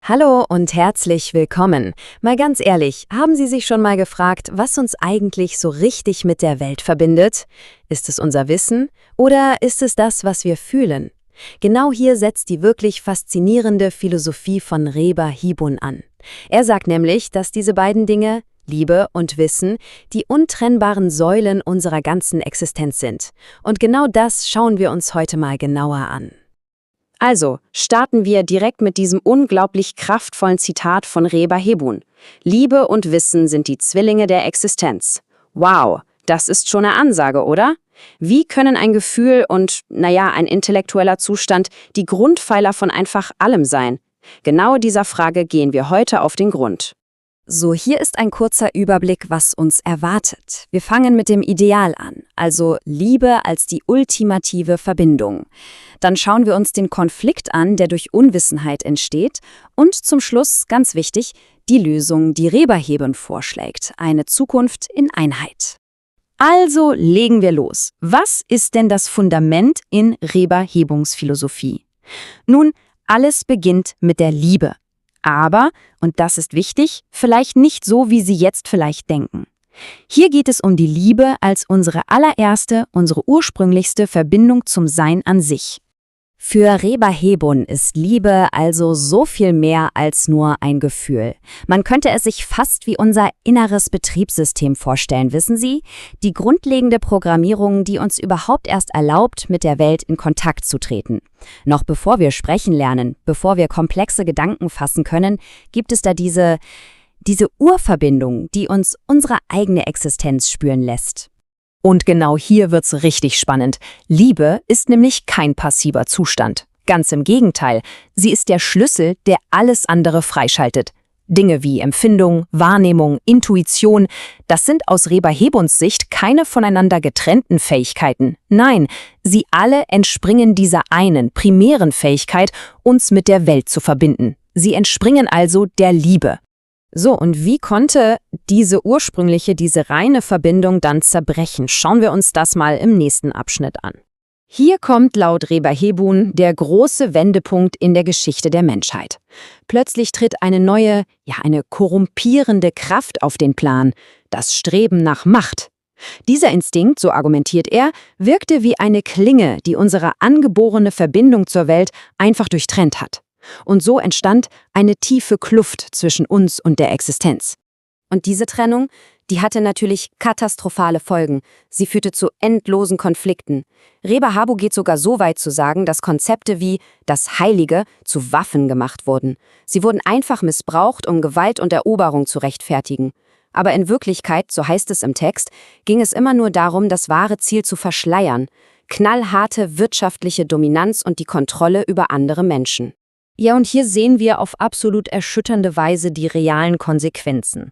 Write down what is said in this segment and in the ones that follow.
Hallo und herzlich willkommen. Mal ganz ehrlich, haben Sie sich schon mal gefragt, was uns eigentlich so richtig mit der Welt verbindet? Ist es unser Wissen oder ist es das, was wir fühlen? Genau hier setzt die wirklich faszinierende Philosophie von Reba Hibun an. Er sagt nämlich, dass diese beiden Dinge, Liebe und Wissen, die untrennbaren Säulen unserer ganzen Existenz sind. Und genau das schauen wir uns heute mal genauer an. Also, starten wir direkt mit diesem unglaublich kraftvollen Zitat von Reba Hibun. Liebe und Wissen sind die Zwillinge der Existenz. Wow, das ist schon eine Ansage, oder? Wie können ein Gefühl und, ein intellektueller Zustand die Grundpfeiler von einfach allem sein? Genau dieser Frage gehen wir heute auf den Grund. So, hier ist ein kurzer Überblick, was uns erwartet. Wir fangen mit dem Ideal an, also Liebe als die ultimative Verbindung. Dann schauen wir uns den Konflikt an, der durch Unwissenheit entsteht. Und zum Schluss, ganz wichtig, die Lösung, die Reba Hibun vorschlägt, eine Zukunft in Einheit. Also legen wir los. Was ist denn das Fundament in Reba Hibuns Philosophie? Nun, alles beginnt mit der Liebe. Aber, und das ist wichtig, vielleicht nicht so, wie Sie jetzt vielleicht denken. Hier geht es um die Liebe als unsere allererste, unsere ursprünglichste Verbindung zum Sein an sich. Für Reba Hibun ist Liebe also so viel mehr als nur ein Gefühl. Man könnte es sich fast wie unser inneres Betriebssystem vorstellen, wissen Sie? Die grundlegende Programmierung, die uns überhaupt erst erlaubt, mit der Welt in Kontakt zu treten. Noch bevor wir sprechen lernen, bevor wir komplexe Gedanken fassen können, gibt es da diese Urverbindung, die uns unsere eigene Existenz spüren lässt. Und genau hier wird's richtig spannend. Liebe ist nämlich kein passiver Zustand. Ganz im Gegenteil, sie ist der Schlüssel, der alles andere freischaltet. Dinge wie Empfindung, Wahrnehmung, Intuition, das sind aus Reba Hibuns Sicht keine voneinander getrennten Fähigkeiten. Nein, sie alle entspringen dieser einen primären Fähigkeit, uns mit der Welt zu verbinden. Sie entspringen also der Liebe. So, und wie konnte diese reine Verbindung dann zerbrechen? Schauen wir uns das mal im nächsten Abschnitt an. Hier kommt laut Reba Hibun der große Wendepunkt in der Geschichte der Menschheit. Plötzlich tritt eine neue, eine korrumpierende Kraft auf den Plan, das Streben nach Macht. Dieser Instinkt, so argumentiert er, wirkte wie eine Klinge, die unsere angeborene Verbindung zur Welt einfach durchtrennt hat. Und so entstand eine tiefe Kluft zwischen uns und der Existenz. Und diese Trennung, die hatte natürlich katastrophale Folgen. Sie führte zu endlosen Konflikten. Reba Hibun geht sogar so weit zu sagen, dass Konzepte wie das Heilige zu Waffen gemacht wurden. Sie wurden einfach missbraucht, um Gewalt und Eroberung zu rechtfertigen. Aber in Wirklichkeit, so heißt es im Text, ging es immer nur darum, das wahre Ziel zu verschleiern. Knallharte wirtschaftliche Dominanz und die Kontrolle über andere Menschen. Ja, und hier sehen wir auf absolut erschütternde Weise die realen Konsequenzen.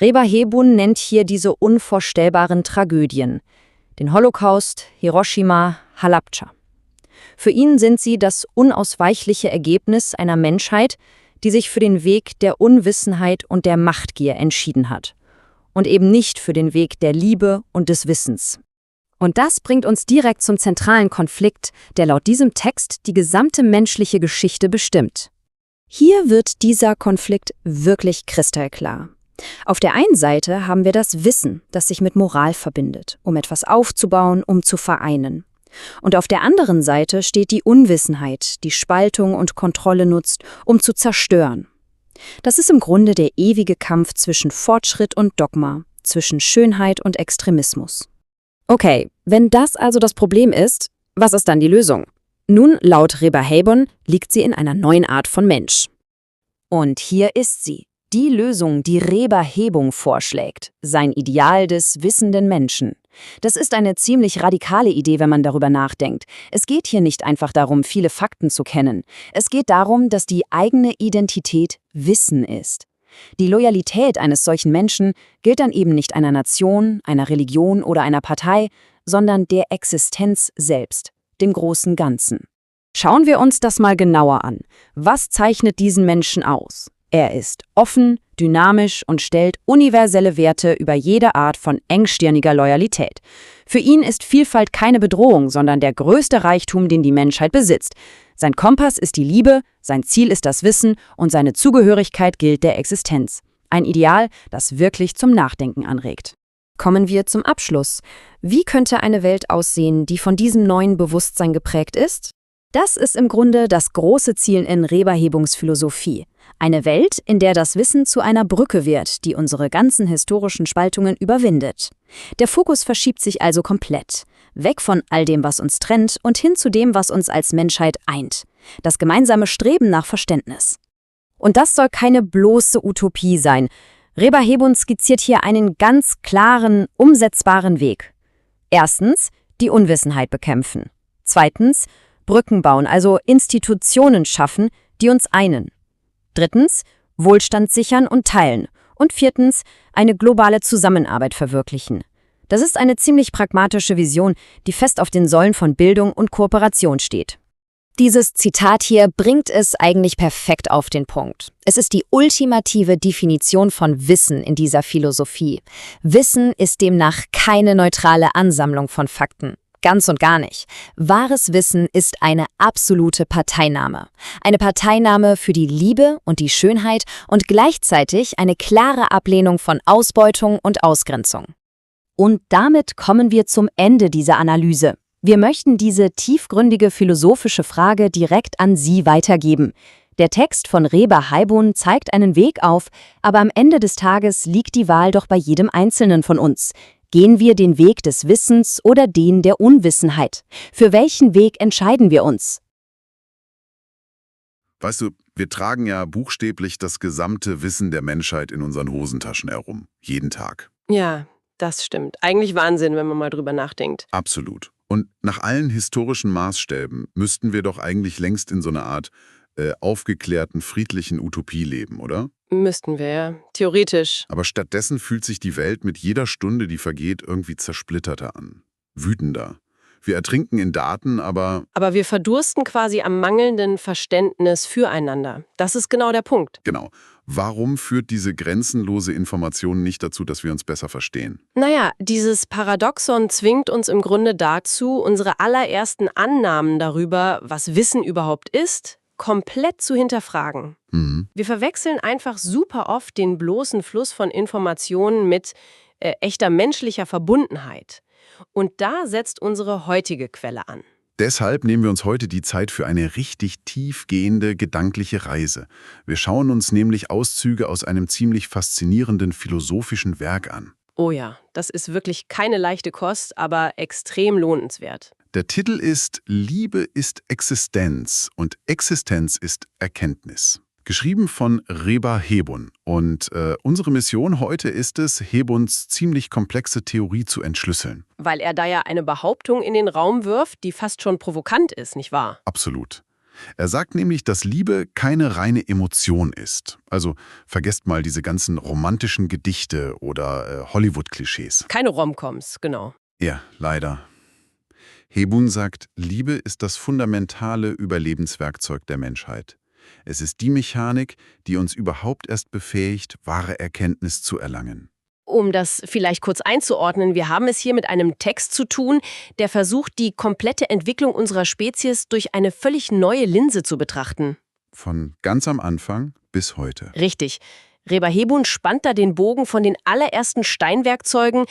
Reba Hibun nennt hier diese unvorstellbaren Tragödien. Den Holocaust, Hiroshima, Halabdscha. Für ihn sind sie das unausweichliche Ergebnis einer Menschheit, die sich für den Weg der Unwissenheit und der Machtgier entschieden hat. Und eben nicht für den Weg der Liebe und des Wissens. Und das bringt uns direkt zum zentralen Konflikt, der laut diesem Text die gesamte menschliche Geschichte bestimmt. Hier wird dieser Konflikt wirklich kristallklar. Auf der einen Seite haben wir das Wissen, das sich mit Moral verbindet, um etwas aufzubauen, um zu vereinen. Und auf der anderen Seite steht die Unwissenheit, die Spaltung und Kontrolle nutzt, um zu zerstören. Das ist im Grunde der ewige Kampf zwischen Fortschritt und Dogma, zwischen Schönheit und Extremismus. Okay, wenn das also das Problem ist, was ist dann die Lösung? Nun, laut Reba Hibun liegt sie in einer neuen Art von Mensch. Und hier ist sie, die Lösung, die Reba Hibun vorschlägt, sein Ideal des wissenden Menschen. Das ist eine ziemlich radikale Idee, wenn man darüber nachdenkt. Es geht hier nicht einfach darum, viele Fakten zu kennen. Es geht darum, dass die eigene Identität Wissen ist. Die Loyalität eines solchen Menschen gilt dann eben nicht einer Nation, einer Religion oder einer Partei, sondern der Existenz selbst, dem großen Ganzen. Schauen wir uns das mal genauer an. Was zeichnet diesen Menschen aus? Er ist offen, dynamisch und stellt universelle Werte über jede Art von engstirniger Loyalität. Für ihn ist Vielfalt keine Bedrohung, sondern der größte Reichtum, den die Menschheit besitzt. Sein Kompass ist die Liebe, sein Ziel ist das Wissen und seine Zugehörigkeit gilt der Existenz. Ein Ideal, das wirklich zum Nachdenken anregt. Kommen wir zum Abschluss. Wie könnte eine Welt aussehen, die von diesem neuen Bewusstsein geprägt ist? Das ist im Grunde das große Ziel in Reber-Hebungs-Philosophie. Eine Welt, in der das Wissen zu einer Brücke wird, die unsere ganzen historischen Spaltungen überwindet. Der Fokus verschiebt sich also komplett. Weg von all dem, was uns trennt, und hin zu dem, was uns als Menschheit eint. Das gemeinsame Streben nach Verständnis. Und das soll keine bloße Utopie sein. Reber-Hebun skizziert hier einen ganz klaren, umsetzbaren Weg. Erstens, die Unwissenheit bekämpfen. Zweitens, Brücken bauen, also Institutionen schaffen, die uns einen. Drittens, Wohlstand sichern und teilen. Und viertens, eine globale Zusammenarbeit verwirklichen. Das ist eine ziemlich pragmatische Vision, die fest auf den Säulen von Bildung und Kooperation steht. Dieses Zitat hier bringt es eigentlich perfekt auf den Punkt. Es ist die ultimative Definition von Wissen in dieser Philosophie. Wissen ist demnach keine neutrale Ansammlung von Fakten. Ganz und gar nicht. Wahres Wissen ist eine absolute Parteinahme. Eine Parteinahme für die Liebe und die Schönheit und gleichzeitig eine klare Ablehnung von Ausbeutung und Ausgrenzung. Und damit kommen wir zum Ende dieser Analyse. Wir möchten diese tiefgründige philosophische Frage direkt an Sie weitergeben. Der Text von Reber-Hebun zeigt einen Weg auf, aber am Ende des Tages liegt die Wahl doch bei jedem Einzelnen von uns. Gehen wir den Weg des Wissens oder den der Unwissenheit? Für welchen Weg entscheiden wir uns? Weißt du, wir tragen ja buchstäblich das gesamte Wissen der Menschheit in unseren Hosentaschen herum. Jeden Tag. Ja, das stimmt. Eigentlich Wahnsinn, wenn man mal drüber nachdenkt. Absolut. Und nach allen historischen Maßstäben müssten wir doch eigentlich längst in so einer Art aufgeklärten, friedlichen Utopie leben, oder? Müssten wir, ja. Theoretisch. Aber stattdessen fühlt sich die Welt mit jeder Stunde, die vergeht, irgendwie zersplitterter an. Wütender. Wir ertrinken in Daten, aber Aber wir verdursten quasi am mangelnden Verständnis füreinander. Das ist genau der Punkt. genau. Warum führt diese grenzenlose Information nicht dazu, dass wir uns besser verstehen? Naja, dieses Paradoxon zwingt uns im Grunde dazu, unsere allerersten Annahmen darüber, was Wissen überhaupt ist, komplett zu hinterfragen. Mhm. Wir verwechseln einfach super oft den bloßen Fluss von Informationen mit echter menschlicher Verbundenheit. Und da setzt unsere heutige Quelle an. Deshalb nehmen wir uns heute die Zeit für eine richtig tiefgehende gedankliche Reise. Wir schauen uns nämlich Auszüge aus einem ziemlich faszinierenden philosophischen Werk an. Oh ja, das ist wirklich keine leichte Kost, aber extrem lohnenswert. Der Titel ist Liebe ist Existenz und Existenz ist Erkenntnis. Geschrieben von Reber-Hebun. Und unsere Mission heute ist es, Hebuns ziemlich komplexe Theorie zu entschlüsseln. Weil er da ja eine Behauptung in den Raum wirft, die fast schon provokant ist, nicht wahr? Absolut. Er sagt nämlich, dass Liebe keine reine Emotion ist. Also vergesst mal diese ganzen romantischen Gedichte oder Hollywood-Klischees. Keine Romcoms, genau. Ja, leider. Hebun sagt, Liebe ist das fundamentale Überlebenswerkzeug der Menschheit. Es ist die Mechanik, die uns überhaupt erst befähigt, wahre Erkenntnis zu erlangen. Um das vielleicht kurz einzuordnen, wir haben es hier mit einem Text zu tun, der versucht, die komplette Entwicklung unserer Spezies durch eine völlig neue Linse zu betrachten. Von ganz am Anfang bis heute. Richtig. Reber-Hebun spannt da den Bogen von den allerersten Steinwerkzeugen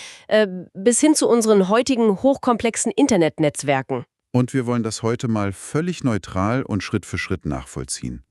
bis hin zu unseren heutigen hochkomplexen Internetnetzwerken. Und wir wollen das heute mal völlig neutral und Schritt für Schritt nachvollziehen.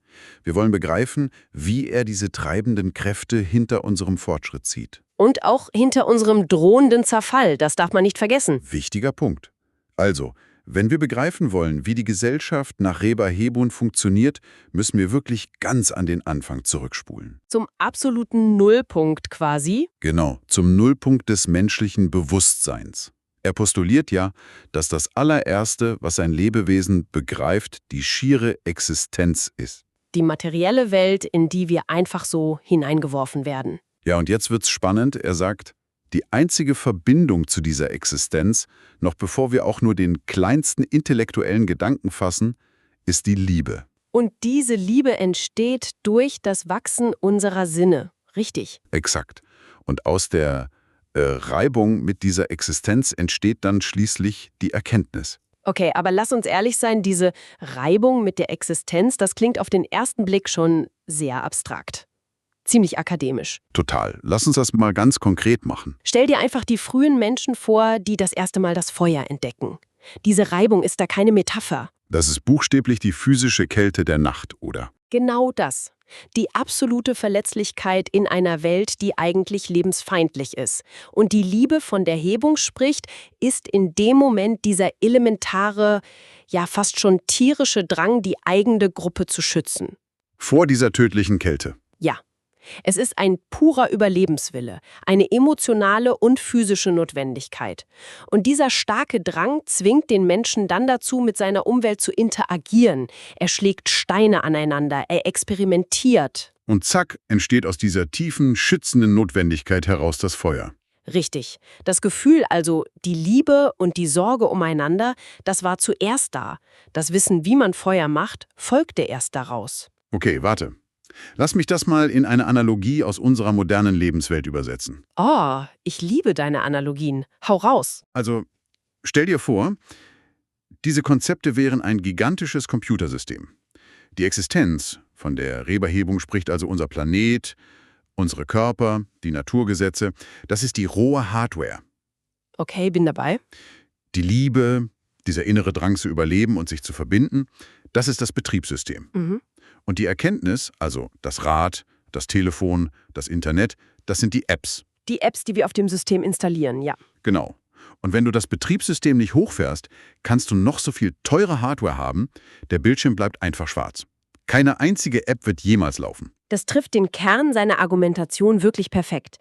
Wir wollen begreifen, wie er diese treibenden Kräfte hinter unserem Fortschritt sieht. Und auch hinter unserem drohenden Zerfall, das darf man nicht vergessen. Wichtiger Punkt. Also, wenn wir begreifen wollen, wie die Gesellschaft nach Reber-Hebun funktioniert, müssen wir wirklich ganz an den Anfang zurückspulen. Zum absoluten Nullpunkt quasi. Genau, zum Nullpunkt des menschlichen Bewusstseins. Er postuliert ja, dass das allererste, was ein Lebewesen begreift, die schiere Existenz ist. Die materielle Welt, in die wir einfach so hineingeworfen werden. Ja, und jetzt wird's spannend. Er sagt, die einzige Verbindung zu dieser Existenz, noch bevor wir auch nur den kleinsten intellektuellen Gedanken fassen, ist die Liebe. Und diese Liebe entsteht durch das Wachsen unserer Sinne. richtig. Exakt. Und aus der Reibung mit dieser Existenz entsteht dann schließlich die Erkenntnis. Okay, aber lass uns ehrlich sein, diese Reibung mit der Existenz, das klingt auf den ersten Blick schon sehr abstrakt. Ziemlich akademisch. Total. Lass uns das mal ganz konkret machen. Stell dir einfach die frühen Menschen vor, die das erste Mal das Feuer entdecken. Diese Reibung ist da keine Metapher. Das ist buchstäblich die physische Kälte der Nacht, oder? Genau das. Die absolute Verletzlichkeit in einer Welt, die eigentlich lebensfeindlich ist. Und die Liebe, von der Hebung spricht, ist in dem Moment dieser elementare, ja fast schon tierische Drang, die eigene Gruppe zu schützen. Vor dieser tödlichen Kälte. Ja. Es ist ein purer Überlebenswille, eine emotionale und physische Notwendigkeit. Und dieser starke Drang zwingt den Menschen dann dazu, mit seiner Umwelt zu interagieren. Er schlägt Steine aneinander, er experimentiert. Und zack, entsteht aus dieser tiefen, schützenden Notwendigkeit heraus das Feuer. Richtig. Das Gefühl also, die Liebe und die Sorge umeinander, das war zuerst da. Das Wissen, wie man Feuer macht, folgte erst daraus. Okay, warte. Lass mich das mal in eine Analogie aus unserer modernen Lebenswelt übersetzen. Oh, ich liebe deine Analogien. Hau raus. Also, stell dir vor, diese Konzepte wären ein gigantisches Computersystem. Die Existenz, von der Reber-Hebung spricht also unser Planet, unsere Körper, die Naturgesetze, das ist die rohe Hardware. Okay, bin dabei. Die Liebe, dieser innere Drang zu überleben und sich zu verbinden, das ist das Betriebssystem. Mhm. Und die Erkenntnis, also das Rad, das Telefon, das Internet, das sind die Apps. Die Apps, die wir auf dem System installieren, ja. Genau. Und wenn du das Betriebssystem nicht hochfährst, kannst du noch so viel teure Hardware haben, der Bildschirm bleibt einfach schwarz. Keine einzige App wird jemals laufen. Das trifft den Kern seiner Argumentation wirklich perfekt.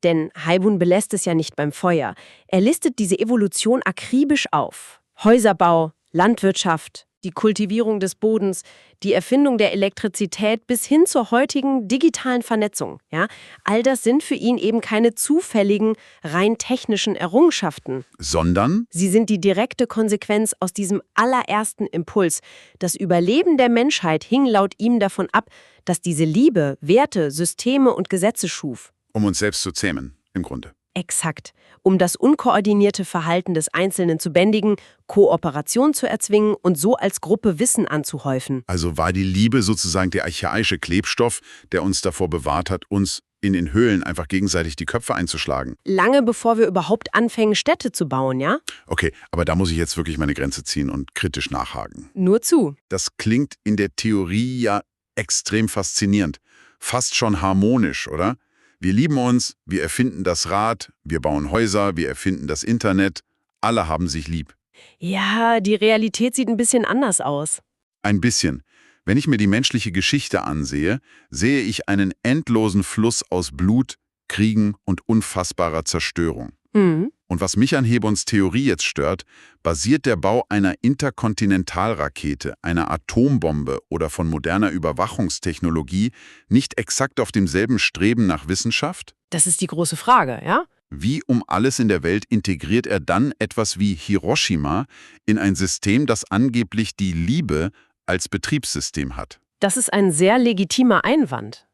Denn Haibun belässt es ja nicht beim Feuer. Er listet diese Evolution akribisch auf. Häuserbau, Landwirtschaft, die Kultivierung des Bodens, die Erfindung der Elektrizität bis hin zur heutigen digitalen Vernetzung. Ja? All das sind für ihn eben keine zufälligen, rein technischen Errungenschaften. Sondern? Sie sind die direkte Konsequenz aus diesem allerersten Impuls. Das Überleben der Menschheit hing laut ihm davon ab, dass diese Liebe, Werte, Systeme und Gesetze schuf. Um uns selbst zu zähmen, im Grunde. Exakt. Um das unkoordinierte Verhalten des Einzelnen zu bändigen, Kooperation zu erzwingen und so als Gruppe Wissen anzuhäufen. Also war die Liebe sozusagen der archaische Klebstoff, der uns davor bewahrt hat, uns in den Höhlen einfach gegenseitig die Köpfe einzuschlagen. Lange bevor wir überhaupt anfangen, Städte zu bauen, ja? Okay, aber da muss ich jetzt wirklich meine Grenze ziehen und kritisch nachhaken. Nur zu. Das klingt in der Theorie ja extrem faszinierend. Fast schon harmonisch, oder? Wir lieben uns, wir erfinden das Rad, wir bauen Häuser, wir erfinden das Internet. Alle haben sich lieb. Ja, die Realität sieht ein bisschen anders aus. Ein bisschen. Wenn ich mir die menschliche Geschichte ansehe, sehe ich einen endlosen Fluss aus Blut, Kriegen und unfassbarer Zerstörung. Mhm. Und was mich an Hebons Theorie jetzt stört, basiert der Bau einer Interkontinentalrakete, einer Atombombe oder von moderner Überwachungstechnologie nicht exakt auf demselben Streben nach Wissenschaft? Das ist die große Frage, ja? Wie um alles in der Welt integriert er dann etwas wie Hiroshima in ein System, das angeblich die Liebe als Betriebssystem hat? Das ist ein sehr legitimer Einwand.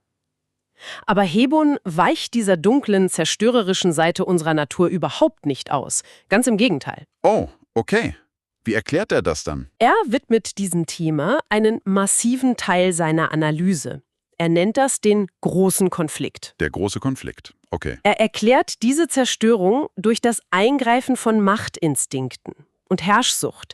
Aber Hebon weicht dieser dunklen, zerstörerischen Seite unserer Natur überhaupt nicht aus. Ganz im Gegenteil. Oh, okay. Wie erklärt er das dann? Er widmet diesem Thema einen massiven Teil seiner Analyse. Er nennt das den großen Konflikt. Der große Konflikt. Okay. Er erklärt diese Zerstörung durch das Eingreifen von Machtinstinkten und Herrschsucht.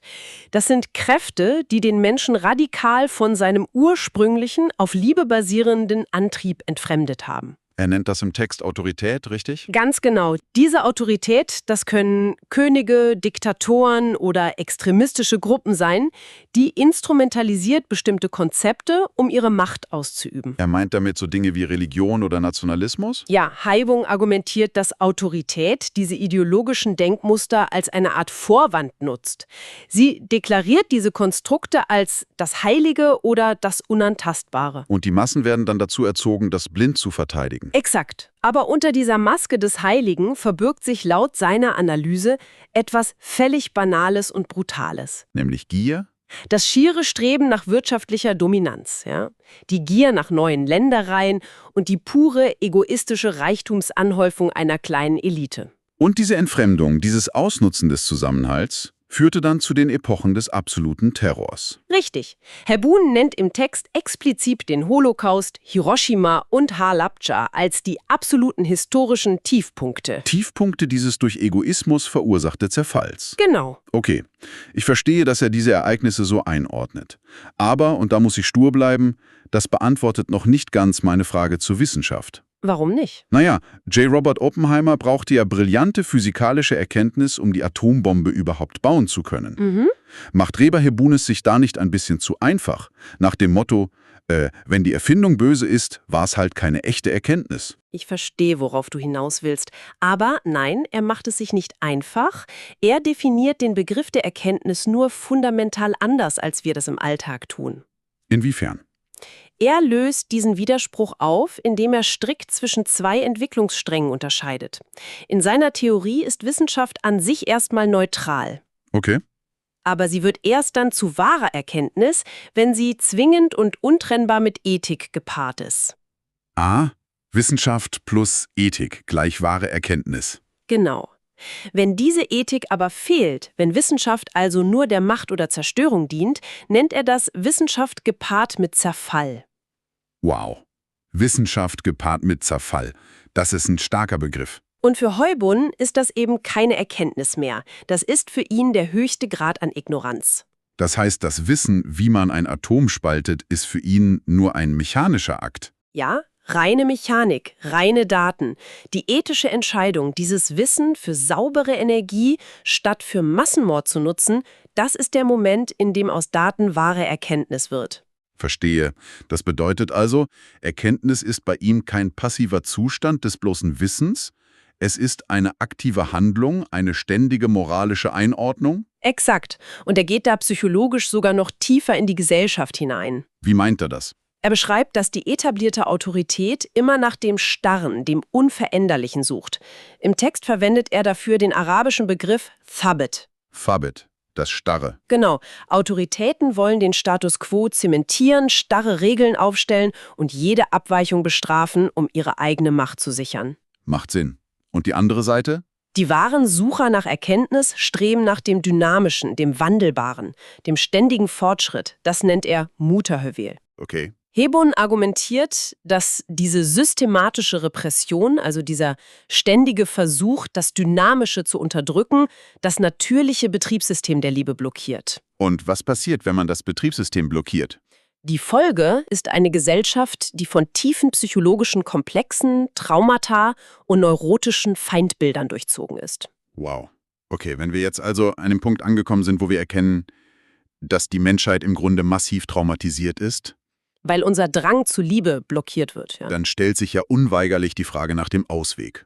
Das sind Kräfte, die den Menschen radikal von seinem ursprünglichen, auf Liebe basierenden Antrieb entfremdet haben. Er nennt das im Text Autorität, richtig? Ganz genau. Diese Autorität, das können Könige, Diktatoren oder extremistische Gruppen sein, die instrumentalisiert bestimmte Konzepte, um ihre Macht auszuüben. Er meint damit so Dinge wie Religion oder Nationalismus? Ja, Haibung argumentiert, dass Autorität diese ideologischen Denkmuster als eine Art Vorwand nutzt. Sie deklariert diese Konstrukte als das Heilige oder das Unantastbare. Und die Massen werden dann dazu erzogen, das blind zu verteidigen. Exakt. Aber unter dieser Maske des Heiligen verbirgt sich laut seiner Analyse etwas völlig Banales und Brutales. Nämlich Gier, Das schiere Streben nach wirtschaftlicher Dominanz, ja? Die Gier nach neuen Ländereien und die pure egoistische Reichtumsanhäufung einer kleinen Elite. Und diese Entfremdung, dieses Ausnutzen des Zusammenhalts, führte dann zu den Epochen des absoluten Terrors. Richtig. Herr Boone nennt im Text explizit den Holocaust, Hiroshima und Halabja als die absoluten historischen Tiefpunkte. Tiefpunkte dieses durch Egoismus verursachte Zerfalls. Genau. Okay, ich verstehe, dass er diese Ereignisse so einordnet. Aber, und da muss ich stur bleiben, das beantwortet noch nicht ganz meine Frage zur Wissenschaft. Warum nicht? Naja, J. Robert Oppenheimer brauchte ja brillante physikalische Erkenntnis, um die Atombombe überhaupt bauen zu können. Macht Reber Hebun es sich da nicht ein bisschen zu einfach? Nach dem Motto, wenn die Erfindung böse ist, war es halt keine echte Erkenntnis. Ich verstehe, worauf du hinaus willst. Aber nein, er macht es sich nicht einfach. Er definiert den Begriff der Erkenntnis nur fundamental anders, als wir das im Alltag tun. Inwiefern? Er löst diesen Widerspruch auf, indem er strikt zwischen zwei Entwicklungssträngen unterscheidet. In seiner Theorie ist Wissenschaft an sich erstmal neutral. Okay. Aber sie wird erst dann zu wahrer Erkenntnis, wenn sie zwingend und untrennbar mit Ethik gepaart ist. Wissenschaft plus Ethik gleich wahre Erkenntnis. Genau. Wenn diese Ethik aber fehlt, wenn Wissenschaft also nur der Macht oder Zerstörung dient, nennt er das Wissenschaft gepaart mit Zerfall. Wow. Wissenschaft gepaart mit Zerfall. Das ist ein starker Begriff. Und für Heubun ist das eben keine Erkenntnis mehr. Das ist für ihn der höchste Grad an Ignoranz. Das heißt, das Wissen, wie man ein Atom spaltet, ist für ihn nur ein mechanischer Akt. Ja, reine Mechanik, reine Daten. Die ethische Entscheidung, dieses Wissen für saubere Energie statt für Massenmord zu nutzen, das ist der Moment, in dem aus Daten wahre Erkenntnis wird. Verstehe. Das bedeutet also, Erkenntnis ist bei ihm kein passiver Zustand des bloßen Wissens, es ist eine aktive Handlung, eine ständige moralische Einordnung? Exakt. Und er geht da psychologisch sogar noch tiefer in die Gesellschaft hinein. Wie meint er das? Er beschreibt, dass die etablierte Autorität immer nach dem Starren, dem Unveränderlichen sucht. Im Text verwendet er dafür den arabischen Begriff Thabit. Thabit, das Starre. Genau. Autoritäten wollen den Status quo zementieren, starre Regeln aufstellen und jede Abweichung bestrafen, um ihre eigene Macht zu sichern. Macht Sinn. Und die andere Seite? Die wahren Sucher nach Erkenntnis streben nach dem Dynamischen, dem Wandelbaren, dem ständigen Fortschritt. Das nennt er Mutahövel. Okay. Hebun argumentiert, dass diese systematische Repression, also dieser ständige Versuch, das Dynamische zu unterdrücken, das natürliche Betriebssystem der Liebe blockiert. Und was passiert, wenn man das Betriebssystem blockiert? Die Folge ist eine Gesellschaft, die von tiefen psychologischen Komplexen, Traumata und neurotischen Feindbildern durchzogen ist. Wow. Okay, wenn wir jetzt also an dem Punkt angekommen sind, wo wir erkennen, dass die Menschheit im Grunde massiv traumatisiert ist, weil unser Drang zu Liebe blockiert wird. Ja. dann stellt sich ja unweigerlich die Frage nach dem Ausweg.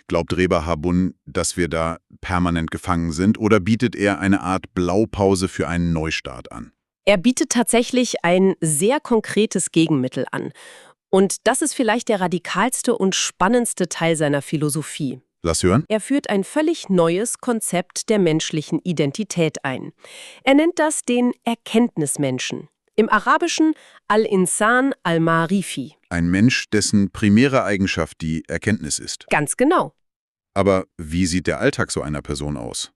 Glaubt Reber Hebun, dass wir da permanent gefangen sind, oder bietet er eine Art Blaupause für einen Neustart an? Er bietet tatsächlich ein sehr konkretes Gegenmittel an. Und das ist vielleicht der radikalste und spannendste Teil seiner Philosophie. Lass hören. Er führt ein völlig neues Konzept der menschlichen Identität ein. Er nennt das den Erkenntnismenschen. Im Arabischen Al-Insan al-Ma'rifi. Ein Mensch, dessen primäre Eigenschaft die Erkenntnis ist. Ganz genau. Aber wie sieht der Alltag so einer Person aus?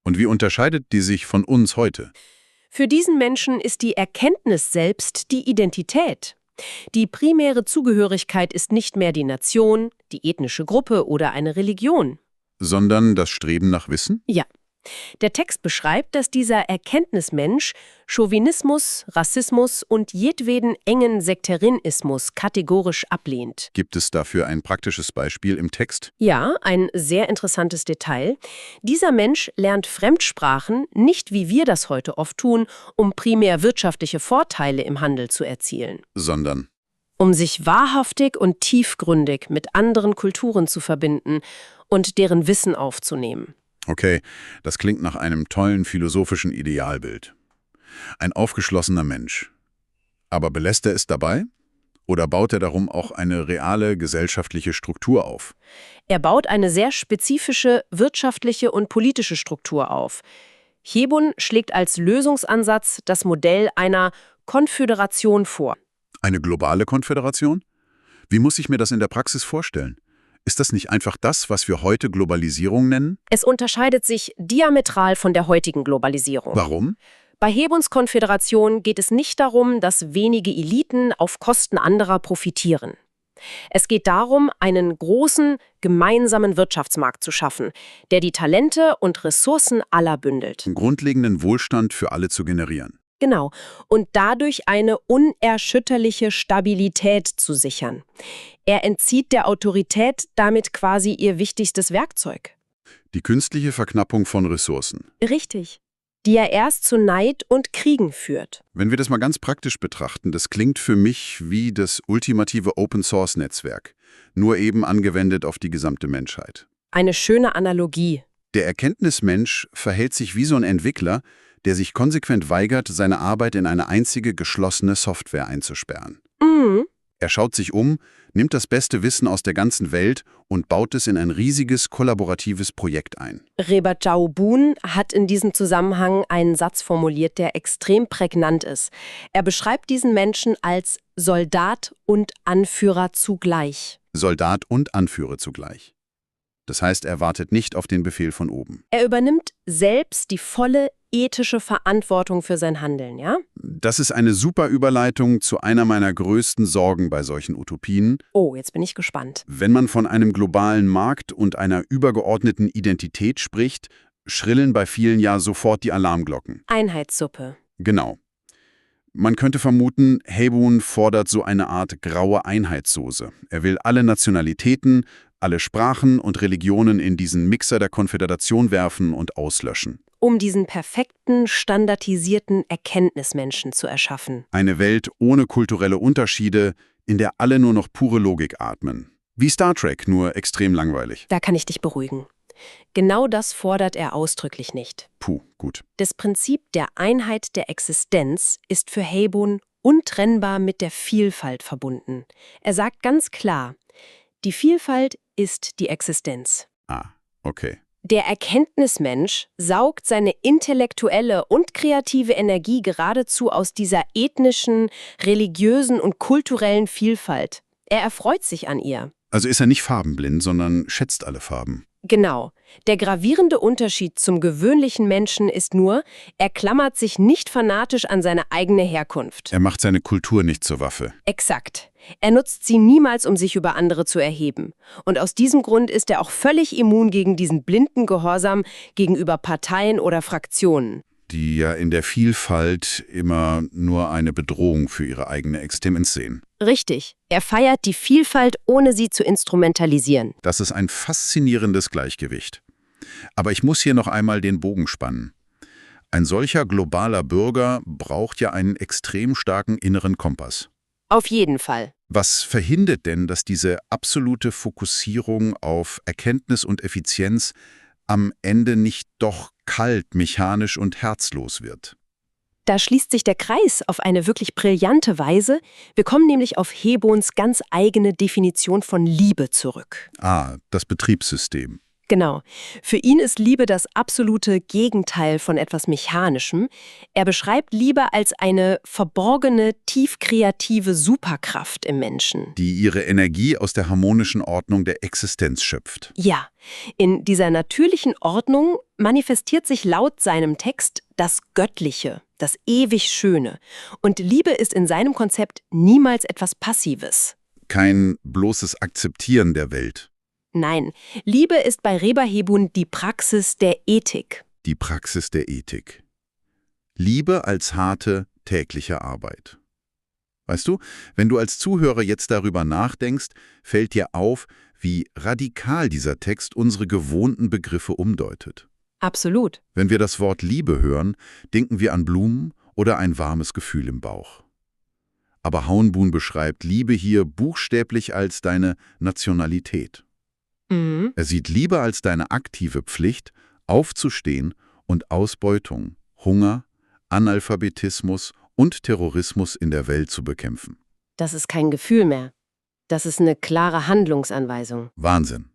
Und wie unterscheidet die sich von uns heute? Für diesen Menschen ist die Erkenntnis selbst die Identität. Die primäre Zugehörigkeit ist nicht mehr die Nation, die ethnische Gruppe oder eine Religion. Sondern das Streben nach Wissen? Ja. Der Text beschreibt, dass dieser Erkenntnismensch Chauvinismus, Rassismus und jedweden engen Sekterinismus kategorisch ablehnt. Gibt es dafür ein praktisches Beispiel im Text? Ja, ein sehr interessantes Detail. Dieser Mensch lernt Fremdsprachen nicht, wie wir das heute oft tun, um primär wirtschaftliche Vorteile im Handel zu erzielen, Sondern um sich wahrhaftig und tiefgründig mit anderen Kulturen zu verbinden und deren Wissen aufzunehmen. okay, das klingt nach einem tollen philosophischen Idealbild. Ein aufgeschlossener Mensch. Aber belässt er es dabei? Oder baut er darum auch eine reale gesellschaftliche Struktur auf? Er baut eine sehr spezifische wirtschaftliche und politische Struktur auf. Hebun schlägt als Lösungsansatz das Modell einer Konföderation vor. Eine globale Konföderation? Wie muss ich mir das in der Praxis vorstellen? Ist das nicht einfach das, was wir heute Globalisierung nennen? Es unterscheidet sich diametral von der heutigen Globalisierung. Warum? Bei Hebuns Konföderation geht es nicht darum, dass wenige Eliten auf Kosten anderer profitieren. Es geht darum, einen großen, gemeinsamen Wirtschaftsmarkt zu schaffen, der die Talente und Ressourcen aller bündelt. Einen grundlegenden Wohlstand für alle zu generieren. Genau. Und dadurch eine unerschütterliche Stabilität zu sichern. Er entzieht der Autorität damit quasi ihr wichtigstes Werkzeug. Die künstliche Verknappung von Ressourcen. Richtig. Die ja erst zu Neid und Kriegen führt. Wenn wir das mal ganz praktisch betrachten, das klingt für mich wie das ultimative Open-Source-Netzwerk, nur eben angewendet auf die gesamte Menschheit. Eine schöne Analogie. Der Erkenntnismensch verhält sich wie so ein Entwickler, der sich konsequent weigert, seine Arbeit in eine einzige geschlossene Software einzusperren. Mhm. Er schaut sich um, nimmt das beste Wissen aus der ganzen Welt und baut es in ein riesiges, kollaboratives Projekt ein. Reba Chaobun hat in diesem Zusammenhang einen Satz formuliert, der extrem prägnant ist. Er beschreibt diesen Menschen als Soldat und Anführer zugleich. Soldat und Anführer zugleich. Das heißt, er wartet nicht auf den Befehl von oben. Er übernimmt selbst die volle ethische Verantwortung für sein Handeln, ja? Das ist eine super Überleitung zu einer meiner größten Sorgen bei solchen Utopien. Oh, jetzt bin ich gespannt. Wenn man von einem globalen Markt und einer übergeordneten Identität spricht, schrillen bei vielen ja sofort die Alarmglocken. Einheitssuppe. Genau. Man könnte vermuten, Hebun fordert so eine Art graue Einheitssoße. Er will alle Nationalitäten, alle Sprachen und Religionen in diesen Mixer der Konföderation werfen und auslöschen. Um diesen perfekten, standardisierten Erkenntnismenschen zu erschaffen. Eine Welt ohne kulturelle Unterschiede, in der alle nur noch pure Logik atmen. Wie Star Trek, nur extrem langweilig. Da kann ich dich beruhigen. Genau das fordert er ausdrücklich nicht. Puh, gut. Das Prinzip der Einheit der Existenz ist für Hebun untrennbar mit der Vielfalt verbunden. Er sagt ganz klar, die Vielfalt ist die Existenz. Ah, okay. Der Erkenntnismensch saugt seine intellektuelle und kreative Energie geradezu aus dieser ethnischen, religiösen und kulturellen Vielfalt. Er erfreut sich an ihr. Also ist er nicht farbenblind, sondern schätzt alle Farben. Genau. Der gravierende Unterschied zum gewöhnlichen Menschen ist nur, er klammert sich nicht fanatisch an seine eigene Herkunft. Er macht seine Kultur nicht zur Waffe. Exakt. Er nutzt sie niemals, um sich über andere zu erheben. Und aus diesem Grund ist er auch völlig immun gegen diesen blinden Gehorsam gegenüber Parteien oder Fraktionen. Die ja in der Vielfalt immer nur eine Bedrohung für ihre eigene Existenz sehen. Richtig. Er feiert die Vielfalt, ohne sie zu instrumentalisieren. Das ist ein faszinierendes Gleichgewicht. Aber ich muss hier noch einmal den Bogen spannen. Ein solcher globaler Bürger braucht ja einen extrem starken inneren Kompass. Auf jeden Fall. Was verhindert denn, dass diese absolute Fokussierung auf Erkenntnis und Effizienz am Ende nicht doch kalt, mechanisch und herzlos wird? Da schließt sich der Kreis auf eine wirklich brillante Weise. Wir kommen nämlich auf Hebuns ganz eigene Definition von Liebe zurück. Ah, das Betriebssystem. Genau. Für ihn ist Liebe das absolute Gegenteil von etwas Mechanischem. Er beschreibt Liebe als eine verborgene, tief kreative Superkraft im Menschen. Die ihre Energie aus der harmonischen Ordnung der Existenz schöpft. Ja, in dieser natürlichen Ordnung manifestiert sich laut seinem Text das Göttliche, das ewig Schöne. Und Liebe ist in seinem Konzept niemals etwas Passives. Kein bloßes Akzeptieren der Welt. Nein, Liebe ist bei Reba Hebun die Praxis der Ethik. Die Praxis der Ethik. Liebe als harte, tägliche Arbeit. Weißt du, wenn du als Zuhörer jetzt darüber nachdenkst, fällt dir auf, wie radikal dieser Text unsere gewohnten Begriffe umdeutet. Absolut. Wenn wir das Wort Liebe hören, denken wir an Blumen oder ein warmes Gefühl im Bauch. Aber Haunbun beschreibt Liebe hier buchstäblich als deine Nationalität. Mhm. Er sieht Liebe als deine aktive Pflicht, aufzustehen und Ausbeutung, Hunger, Analphabetismus und Terrorismus in der Welt zu bekämpfen. Das ist kein Gefühl mehr. Das ist eine klare Handlungsanweisung. Wahnsinn.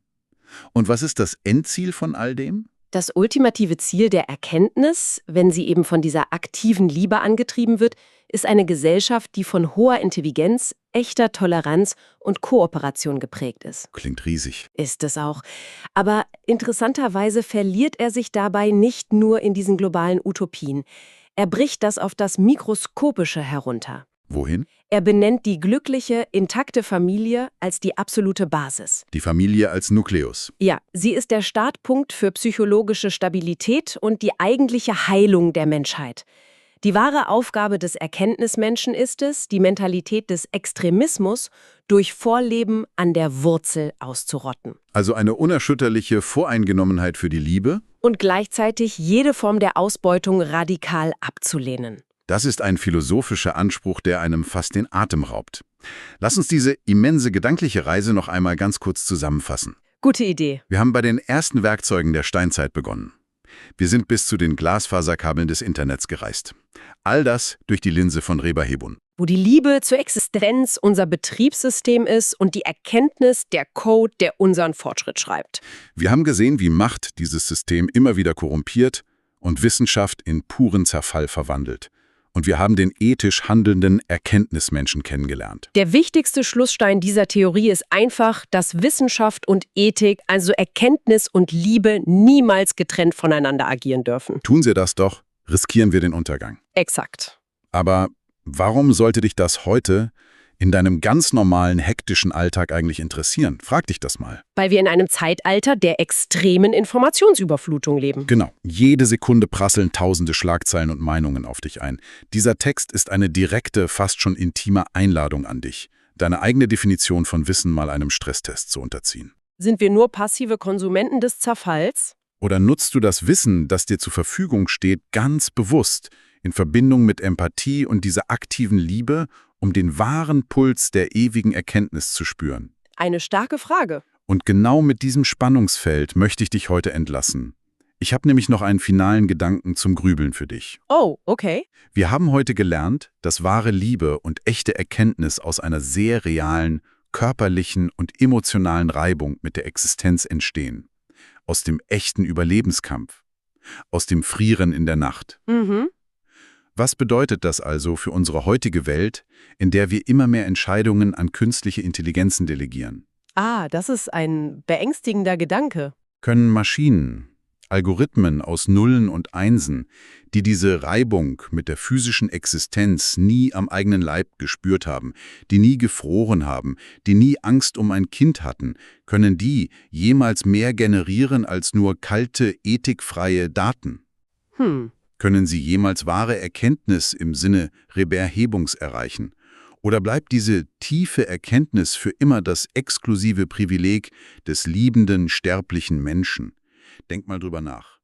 Und was ist das Endziel von all dem? Das ultimative Ziel der Erkenntnis, wenn sie eben von dieser aktiven Liebe angetrieben wird, ist eine Gesellschaft, die von hoher Intelligenz, echter Toleranz und Kooperation geprägt ist. Klingt riesig. Ist es auch. Aber interessanterweise verliert er sich dabei nicht nur in diesen globalen Utopien. Er bricht das auf das Mikroskopische herunter. Wohin? Er benennt die glückliche, intakte Familie als die absolute Basis. Die Familie als Nukleus. Ja, sie ist der Startpunkt für psychologische Stabilität und die eigentliche Heilung der Menschheit. Die wahre Aufgabe des Erkenntnismenschen ist es, die Mentalität des Extremismus durch Vorleben an der Wurzel auszurotten. Also eine unerschütterliche Voreingenommenheit für die Liebe? Und gleichzeitig jede Form der Ausbeutung radikal abzulehnen. Das ist ein philosophischer Anspruch, der einem fast den Atem raubt. Lass uns diese immense gedankliche Reise noch einmal ganz kurz zusammenfassen. Gute Idee. Wir haben bei den ersten Werkzeugen der Steinzeit begonnen. Wir sind bis zu den Glasfaserkabeln des Internets gereist. All das durch die Linse von Reber Hebun. Wo die Liebe zur Existenz unser Betriebssystem ist und die Erkenntnis der Code, der unseren Fortschritt schreibt. Wir haben gesehen, wie Macht dieses System immer wieder korrumpiert und Wissenschaft in puren Zerfall verwandelt. Und wir haben den ethisch handelnden Erkenntnismenschen kennengelernt. Der wichtigste Schlussstein dieser Theorie ist einfach, dass Wissenschaft und Ethik, also Erkenntnis und Liebe, niemals getrennt voneinander agieren dürfen. Tun sie das doch, riskieren wir den Untergang. Exakt. Aber warum sollte dich das heute in deinem ganz normalen, hektischen Alltag eigentlich interessieren? Frag dich das mal. Weil wir in einem Zeitalter der extremen Informationsüberflutung leben. Genau. Jede Sekunde prasseln tausende Schlagzeilen und Meinungen auf dich ein. Dieser Text ist eine direkte, fast schon intime Einladung an dich, deine eigene Definition von Wissen mal einem Stresstest zu unterziehen. Sind wir nur passive Konsumenten des Zerfalls? Oder nutzt du das Wissen, das dir zur Verfügung steht, ganz bewusst, in Verbindung mit Empathie und dieser aktiven Liebe, um den wahren Puls der ewigen Erkenntnis zu spüren? Eine starke Frage. Und genau mit diesem Spannungsfeld möchte ich dich heute entlassen. Ich habe nämlich noch einen finalen Gedanken zum Grübeln für dich. Oh, okay. Wir haben heute gelernt, dass wahre Liebe und echte Erkenntnis aus einer sehr realen, körperlichen und emotionalen Reibung mit der Existenz entstehen. Aus dem echten Überlebenskampf. Aus dem Frieren in der Nacht. Was bedeutet das also für unsere heutige Welt, in der wir immer mehr Entscheidungen an künstliche Intelligenzen delegieren? Das ist ein beängstigender Gedanke. Können Maschinen, Algorithmen aus Nullen und Einsen, die diese Reibung mit der physischen Existenz nie am eigenen Leib gespürt haben, die nie gefroren haben, die nie Angst um ein Kind hatten, können die jemals mehr generieren als nur kalte, ethikfreie Daten? Können sie jemals wahre Erkenntnis im Sinne Reber Hebungs erreichen? Oder bleibt diese tiefe Erkenntnis für immer das exklusive Privileg des liebenden, sterblichen Menschen? Denk mal drüber nach.